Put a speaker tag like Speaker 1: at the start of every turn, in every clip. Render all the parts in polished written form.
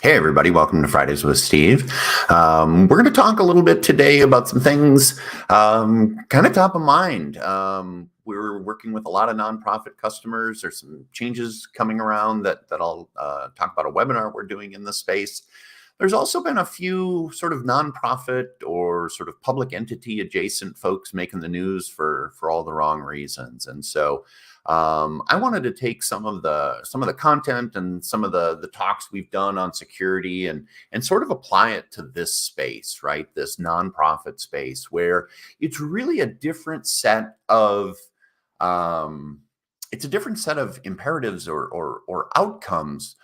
Speaker 1: Hey, everybody, welcome to Fridays with Steve. We're going to talk a little bit today about some things kind of top of mind. We're working with a lot of nonprofit customers. There's some changes coming around that I'll talk about a webinar we're doing in this space. There's also been a few sort of nonprofit or sort of public entity adjacent folks making the news for all the wrong reasons. And so I wanted to take some of the content and some of the talks we've done on security and sort of apply it to this space, right? This nonprofit space where it's really a different set of imperatives or outcomes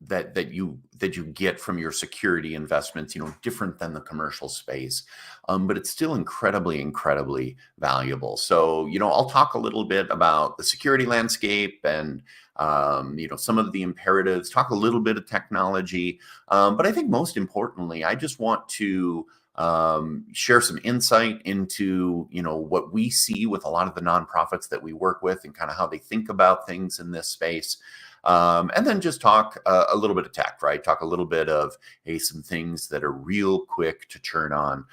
Speaker 1: that you get from your security investments, different than the commercial space, but it's still incredibly valuable. So, I'll talk a little bit about the security landscape and some of the imperatives, talk a little bit of technology, but I think most importantly, I just want to share some insight into what we see with a lot of the nonprofits that we work with and kind of how they think about things in this space. And then just talk a little bit of tech, right? Talk a little bit of some things that are real quick to churn on.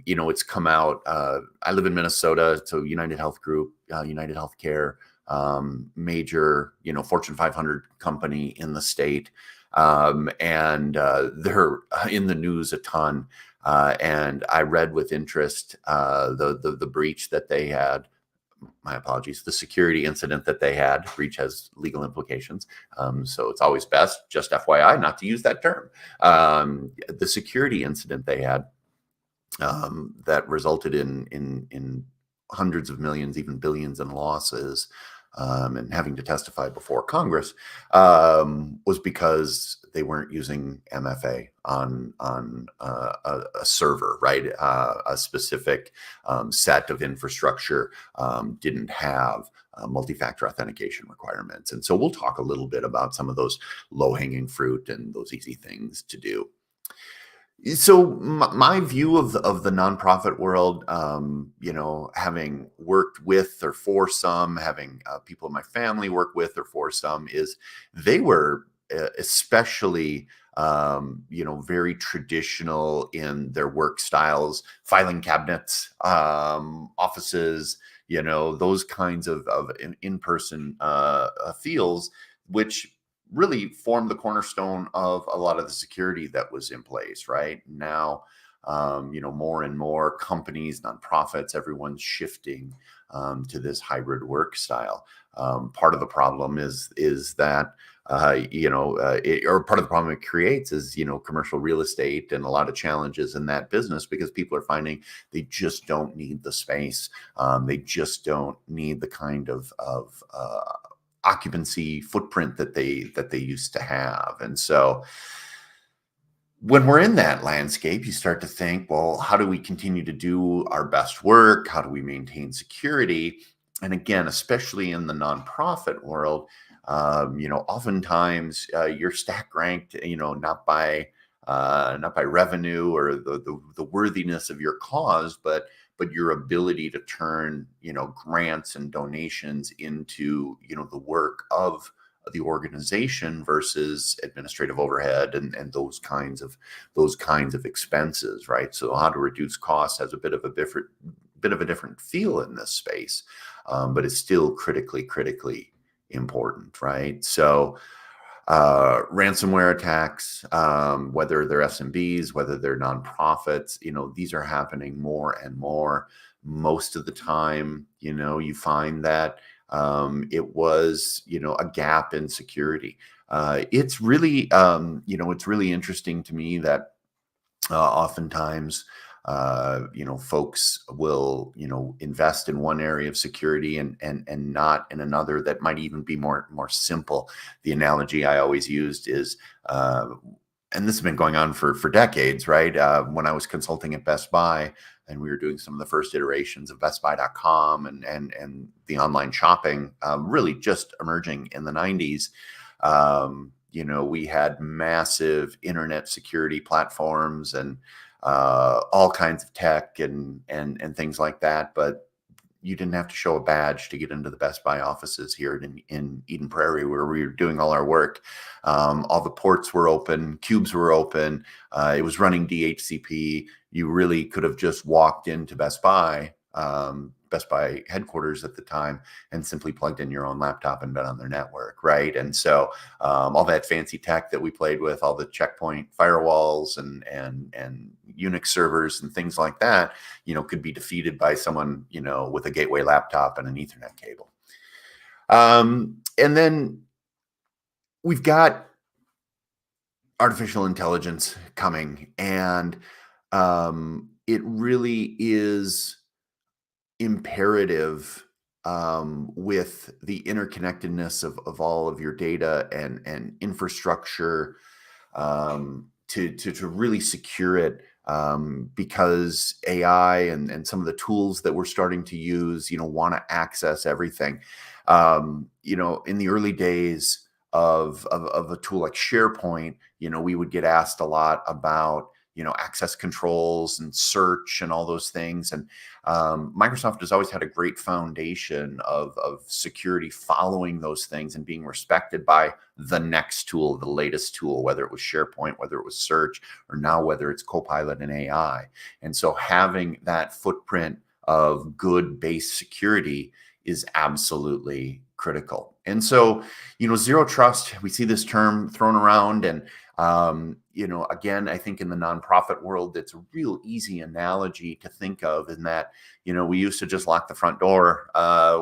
Speaker 1: It's come out. I live in Minnesota, so United Health Group, United Healthcare, major, Fortune 500 company in the state, and they're in the news a ton. And I read with interest the breach that they had. My apologies, the security incident that they had. Breach has legal implications. So it's always best, just FYI, not to use that term. The security incident they had that resulted in hundreds of millions, even billions in losses, and having to testify before Congress was because they weren't using MFA on a server, right? A specific set of infrastructure didn't have multi-factor authentication requirements. And so we'll talk a little bit about some of those low-hanging fruit and those easy things to do. So my view of the nonprofit world, having worked with or for some, having people in my family work with or for some, is they were especially, very traditional in their work styles, filing cabinets, offices, those kinds of in-person feels, which really formed the cornerstone of a lot of the security that was in place. Right now, more and more companies, nonprofits, everyone's shifting to this hybrid work style. Part of the problem is that or part of the problem it creates is commercial real estate and a lot of challenges in that business because people are finding they just don't need the space. They just don't need the kind of occupancy footprint that they used to have. And so when we're in that landscape, you start to think, well, how do we continue to do our best work? How do we maintain security? And again, especially in the nonprofit world, oftentimes you're stack ranked, not by revenue or the worthiness of your cause, but your ability to turn, grants and donations into, the work of the organization versus administrative overhead and those kinds of expenses, right? So how to reduce costs has a bit of a different feel in this space, but it's still critically important, right? So ransomware attacks, whether they're SMBs, whether they're nonprofits, these are happening more and more. Most of the time, you find that it was, a gap in security. It's really, it's really interesting to me that oftentimes, folks will, invest in one area of security and not in another that might even be more simple. The analogy I always used is, and this has been going on for decades, right? When I was consulting at Best Buy and we were doing some of the first iterations of bestbuy.com and the online shopping, really just emerging in the 90s. We had massive internet security platforms and all kinds of tech and things like that. But, you didn't have to show a badge to get into the Best Buy offices here in Eden Prairie, where we were doing all our work. All the ports were open, cubes were open. It was running DHCP. You really could have just walked into Best Buy headquarters at the time, and simply plugged in your own laptop and been on their network, right? And so all that fancy tech that we played with, all the checkpoint firewalls and Unix servers and things like that, could be defeated by someone, with a gateway laptop and an Ethernet cable. And then we've got artificial intelligence coming, and it really is imperative with the interconnectedness of all of your data and infrastructure to really secure it, because AI and some of the tools that we're starting to use, want to access everything. In the early days of a tool like SharePoint, we would get asked a lot about access controls and search and all those things. And Microsoft has always had a great foundation of security following those things and being respected by the next tool, the latest tool, whether it was SharePoint, whether it was search, or now whether it's Copilot and AI. And so having that footprint of good base security is absolutely critical. And so, zero trust, we see this term thrown around, and again, I think in the nonprofit world, it's a real easy analogy to think of, in that, we used to just lock the front door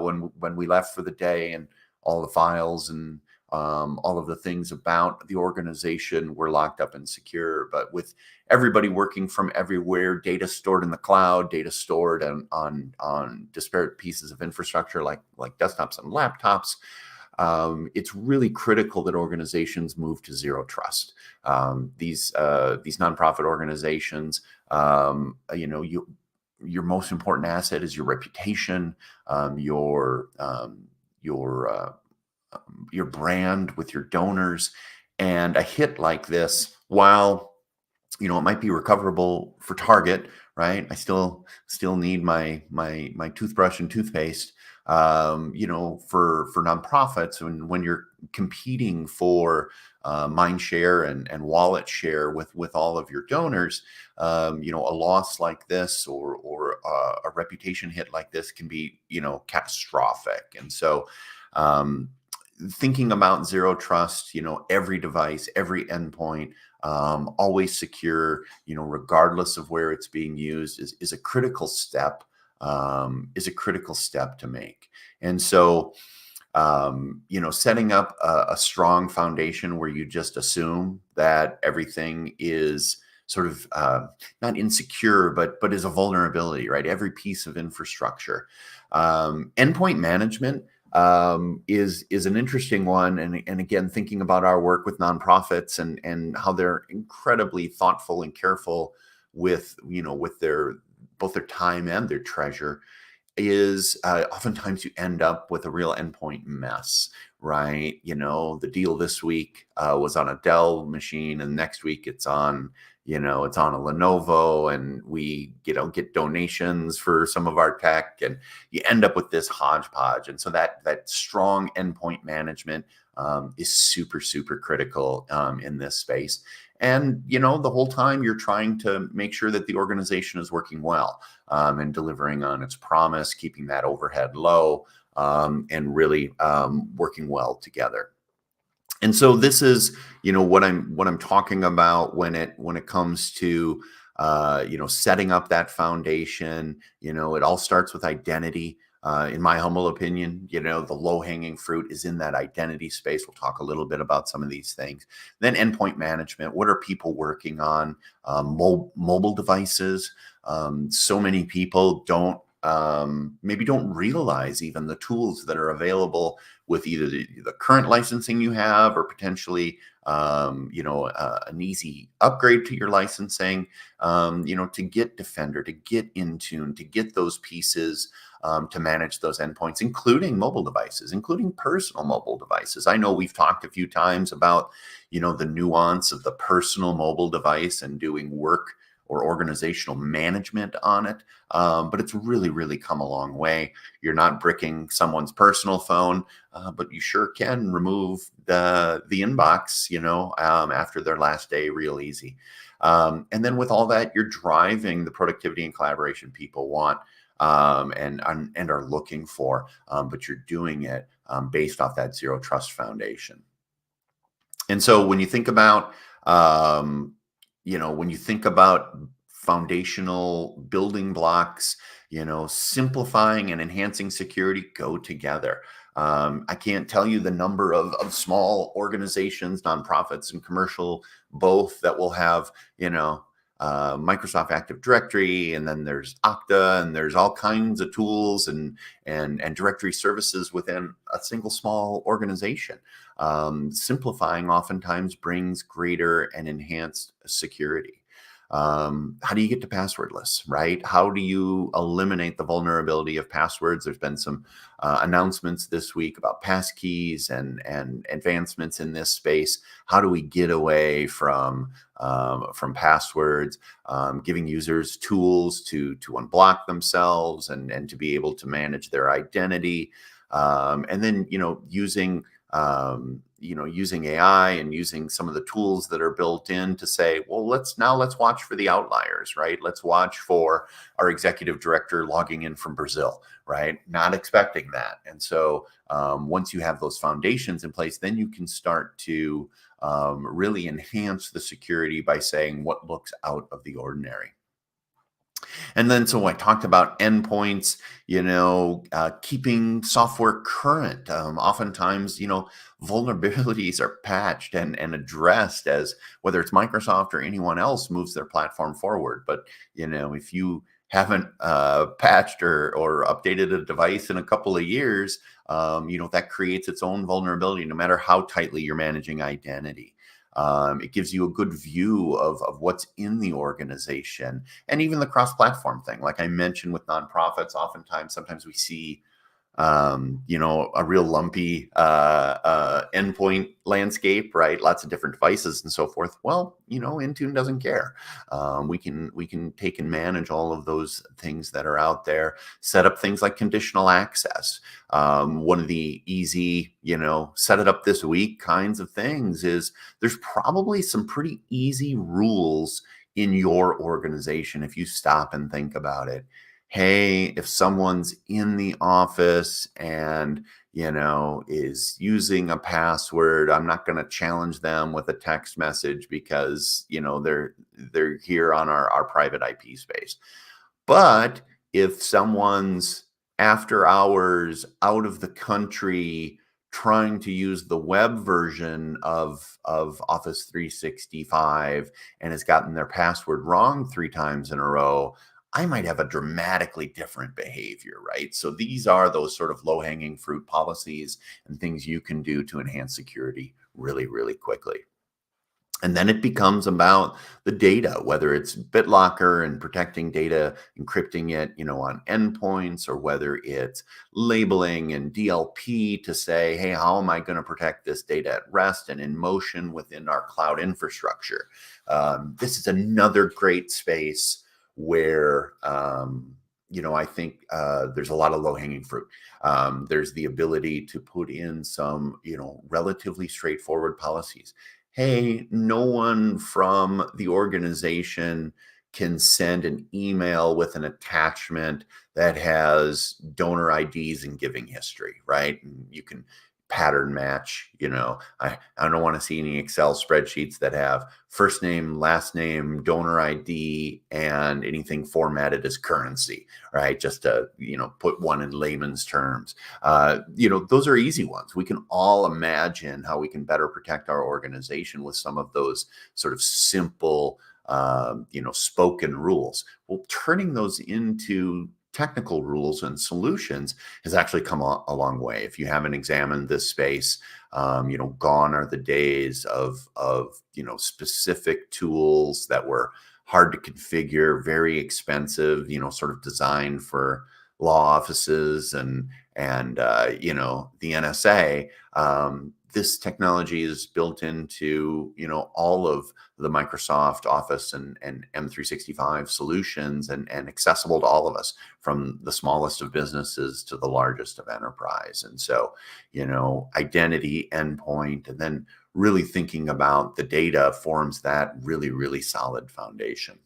Speaker 1: when we left for the day, and all the files and all of the things about the organization were locked up and secure. But with everybody working from everywhere, data stored in the cloud, data stored on disparate pieces of infrastructure like desktops and laptops, it's really critical that organizations move to zero trust. These nonprofit organizations, your most important asset is your reputation, your brand with your donors. And a hit like this, while it might be recoverable for Target, right? I still need my toothbrush and toothpaste. For nonprofits, when you're competing for mind share and wallet share with all of your donors, a loss like this or a reputation hit like this can be catastrophic. And so thinking about zero trust, every device, every endpoint, always secure, regardless of where it's being used, is a critical step. To make. And so, setting up a strong foundation where you just assume that everything is sort of not insecure, but is a vulnerability, right? Every piece of infrastructure. Endpoint management is an interesting one. And again, thinking about our work with nonprofits and how they're incredibly thoughtful and careful with both their time and their treasure, is oftentimes you end up with a real endpoint mess, right? The deal this week was on a Dell machine, and next week it's on a Lenovo, and we get donations for some of our tech, and you end up with this hodgepodge. And so that strong endpoint management is super, super critical in this space. And, the whole time you're trying to make sure that the organization is working well and delivering on its promise, keeping that overhead low, and really working well together. And so this is, what I'm talking about when it comes to, setting up that foundation. It all starts with identity. In my humble opinion, the low-hanging fruit is in that identity space. We'll talk a little bit about some of these things. Then endpoint management. What are people working on? Mobile devices. So many people don't realize even the tools that are available with either the current licensing you have, or potentially an easy upgrade to your licensing, to get Defender, to get Intune, to get those pieces to manage those endpoints, including mobile devices, including personal mobile devices. I know we've talked a few times about, the nuance of the personal mobile device and doing work or organizational management on it. But it's really, really come a long way. You're not bricking someone's personal phone, but you sure can remove the inbox, after their last day real easy. And then with all that, you're driving the productivity and collaboration people want, and are looking for, but you're doing it based off that zero trust foundation. And so when you think about, foundational building blocks, simplifying and enhancing security go together. I can't tell you the number of small organizations, nonprofits and commercial, both, that will have, Microsoft Active Directory, and then there's Okta, and there's all kinds of tools and directory services within a single small organization. Simplifying oftentimes brings greater and enhanced security. How do you get to passwordless, right? How do you eliminate the vulnerability of passwords? There's been some announcements this week about passkeys and advancements in this space. How do we get away from passwords, giving users tools to unblock themselves and to be able to manage their identity, and then using AI and using some of the tools that are built in to say, well, let's watch for the outliers, right? Let's watch for our executive director logging in from Brazil, right? Not expecting that. And so once you have those foundations in place, then you can start to really enhance the security by saying what looks out of the ordinary. And then, so I talked about endpoints, keeping software current. Oftentimes, vulnerabilities are patched and addressed as whether it's Microsoft or anyone else moves their platform forward. But, if you haven't patched or updated a device in a couple of years, that creates its own vulnerability, no matter how tightly you're managing identity. It gives you a good view of what's in the organization, and even the cross-platform thing. Like I mentioned with nonprofits, sometimes we see, a real lumpy endpoint landscape, right? Lots of different devices and so forth. Well, Intune doesn't care. We can take and manage all of those things that are out there. Set up things like conditional access. One of the easy, set it up this week kinds of things is there's probably some pretty easy rules in your organization if you stop and think about it. Hey, if someone's in the office and, is using a password, I'm not going to challenge them with a text message because, they're here on our private IP space. But if someone's after hours out of the country trying to use the web version of Office 365 and has gotten their password wrong 3 times in a row, I might have a dramatically different behavior, right? So these are those sort of low-hanging fruit policies and things you can do to enhance security really, really quickly. And then it becomes about the data, whether it's BitLocker and protecting data, encrypting it, on endpoints, or whether it's labeling and DLP to say, hey, how am I going to protect this data at rest and in motion within our cloud infrastructure? This is another great space where, I think there's a lot of low-hanging fruit. There's the ability to put in some, relatively straightforward policies. Hey, no one from the organization can send an email with an attachment that has donor IDs and giving history, right? And you can pattern match, I don't want to see any Excel spreadsheets that have first name, last name, donor ID, and anything formatted as currency, right? Just to, put one in layman's terms. Those are easy ones. We can all imagine how we can better protect our organization with some of those sort of simple, spoken rules. Well, turning those into technical rules and solutions has actually come a long way. If you haven't examined this space, gone are the days of specific tools that were hard to configure, very expensive, sort of designed for law offices and the NSA. this technology is built into, all of the Microsoft Office and M365 solutions, and accessible to all of us, from the smallest of businesses to the largest of enterprise. And so, identity, endpoint, and then really thinking about the data forms that really, really solid foundation.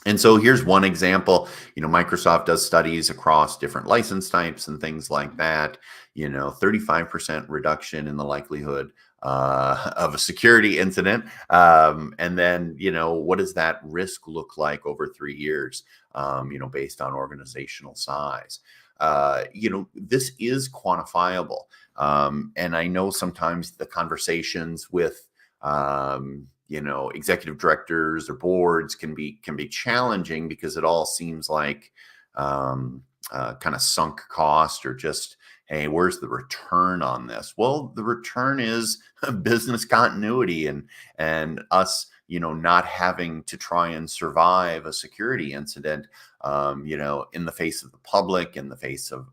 Speaker 1: And so here's one example. Microsoft does studies across different license types and things like that. 35% reduction in the likelihood of a security incident. And then, what does that risk look like over 3 years, based on organizational size? This is quantifiable. And I know sometimes the conversations with, executive directors or boards can be challenging, because it all seems like kind of sunk cost, or just, hey, where's the return on this? Well, the return is business continuity, and us, not having to try and survive a security incident, in the face of the public, in the face of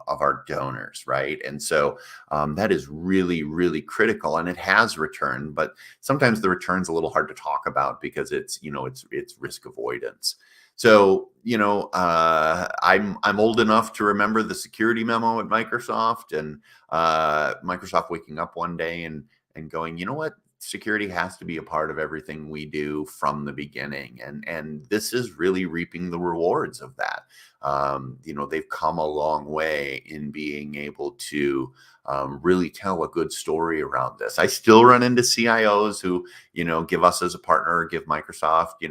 Speaker 1: our donors, right? And so that is really, really critical, and it has returned, but sometimes the return's a little hard to talk about, because it's risk avoidance. So, I'm old enough to remember the security memo at Microsoft, and Microsoft waking up one day and going, you know what? Security has to be a part of everything we do from the beginning, and this is really reaping the rewards of that. They've come a long way in being able to really tell a good story around this. I still run into CIOs who, give us as a partner, give Microsoft,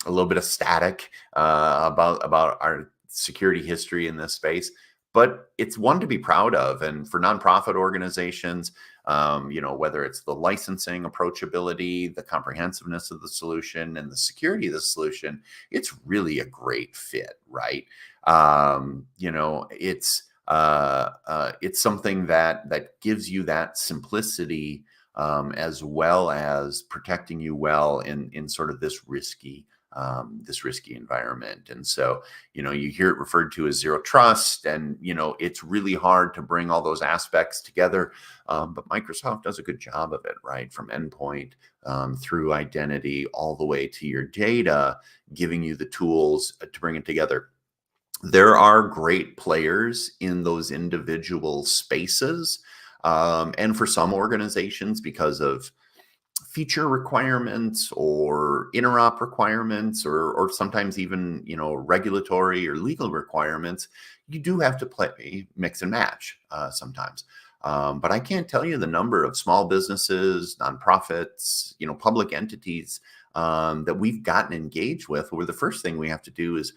Speaker 1: a little bit of static about our security history in this space, but it's one to be proud of. And for nonprofit organizations, whether it's the licensing approachability, the comprehensiveness of the solution, and the security of the solution, it's really a great fit, right? It's something that gives you that simplicity, as well as protecting you well in sort of this risky environment. And so, you hear it referred to as zero trust, and, it's really hard to bring all those aspects together. But Microsoft does a good job of it, right? From endpoint, through identity, all the way to your data, giving you the tools to bring it together. There are great players in those individual spaces. And for some organizations, because of feature requirements or interop requirements, or sometimes even, regulatory or legal requirements, you do have to play mix and match sometimes. But I can't tell you the number of small businesses, nonprofits, public entities that we've gotten engaged with, where the first thing we have to do is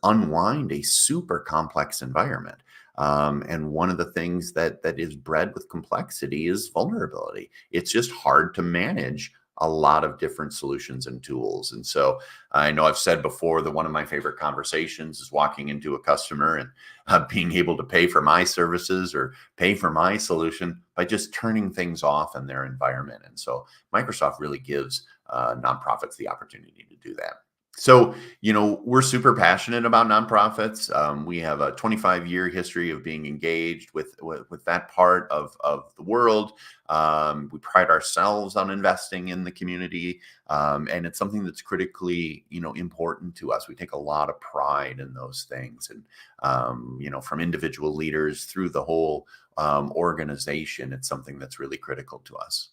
Speaker 1: unwind a super complex environment. And one of the things that is bred with complexity is vulnerability. It's just hard to manage a lot of different solutions and tools. And so I know I've said before that one of my favorite conversations is walking into a customer and being able to pay for my services or pay for my solution by just turning things off in their environment. And so Microsoft really gives nonprofits the opportunity to do that. So, we're super passionate about nonprofits. We have a 25-year history of being engaged with that part of the world. We pride ourselves on investing in the community, and it's something that's critically, important to us. We take a lot of pride in those things, and from individual leaders through the whole organization, it's something that's really critical to us.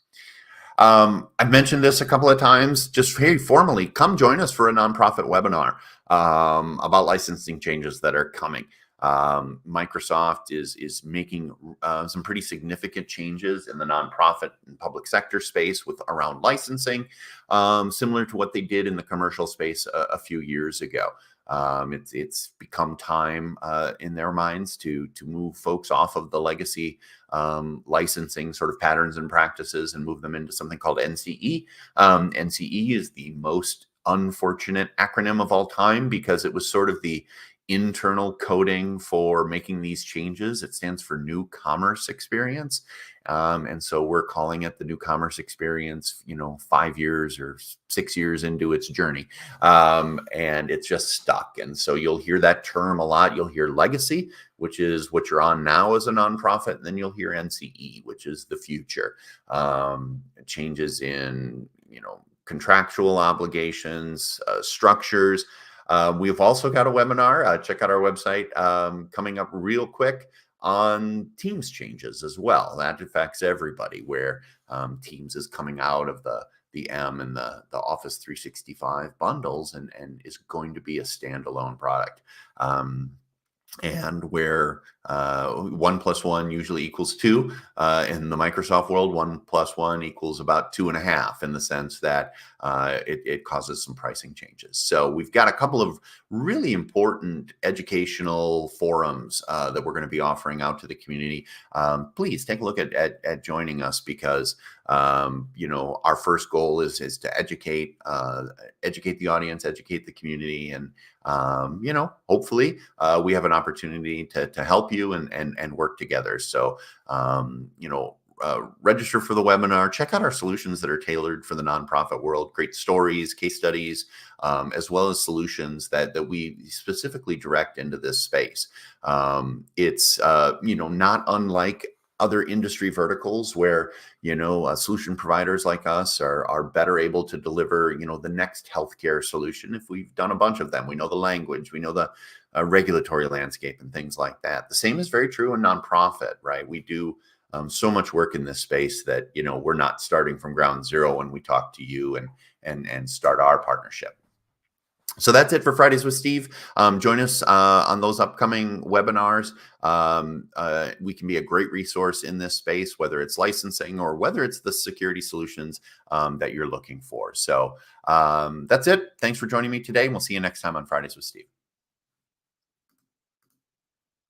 Speaker 1: I've mentioned this a couple of times. Just very formally, come join us for a nonprofit webinar about licensing changes that are coming. Microsoft is making some pretty significant changes in the nonprofit and public sector space around licensing, similar to what they did in the commercial space a few years ago. It's become time in their minds to move folks off of the legacy licensing sort of patterns and practices and move them into something called NCE. NCE is the most unfortunate acronym of all time, because it was sort of the internal coding for making these changes. It stands for New Commerce Experience. And so we're calling it the New Commerce Experience, 5 years or 6 years into its journey. And it's just stuck. And so you'll hear that term a lot. You'll hear legacy, which is what you're on now as a nonprofit. And then you'll hear NCE, which is the future. Changes in, contractual obligations, structures. We've also got a webinar. Check out our website coming up real quick on Teams changes as well. That affects everybody, where Teams is coming out of the M and the Office 365 bundles and is going to be a standalone product. And where 1 + 1 usually equals 2. In the Microsoft world, 1 + 1 equals about 2.5, in the sense that it causes some pricing changes. So we've got a couple of really important educational forums that we're going to be offering out to the community. Please take a look at joining us, because our first goal is to educate the audience, educate the community, and hopefully we have an opportunity to help you and work together. So register for the webinar. Check out our solutions that are tailored for the nonprofit world. Great stories, case studies, as well as solutions that we specifically direct into this space. It's not unlike other industry verticals, where solution providers like us are better able to deliver the next healthcare solution if we've done a bunch of them. We know the language, we know the regulatory landscape and things like that. The same is very true in nonprofit, right? We do so much work in this space that we're not starting from ground zero when we talk to you and start our partnership. So that's it for Fridays with Steve. Join us on those upcoming webinars. We can be a great resource in this space, whether it's licensing or whether it's the security solutions that you're looking for. So that's it. Thanks for joining me today. And we'll see you next time on Fridays with Steve.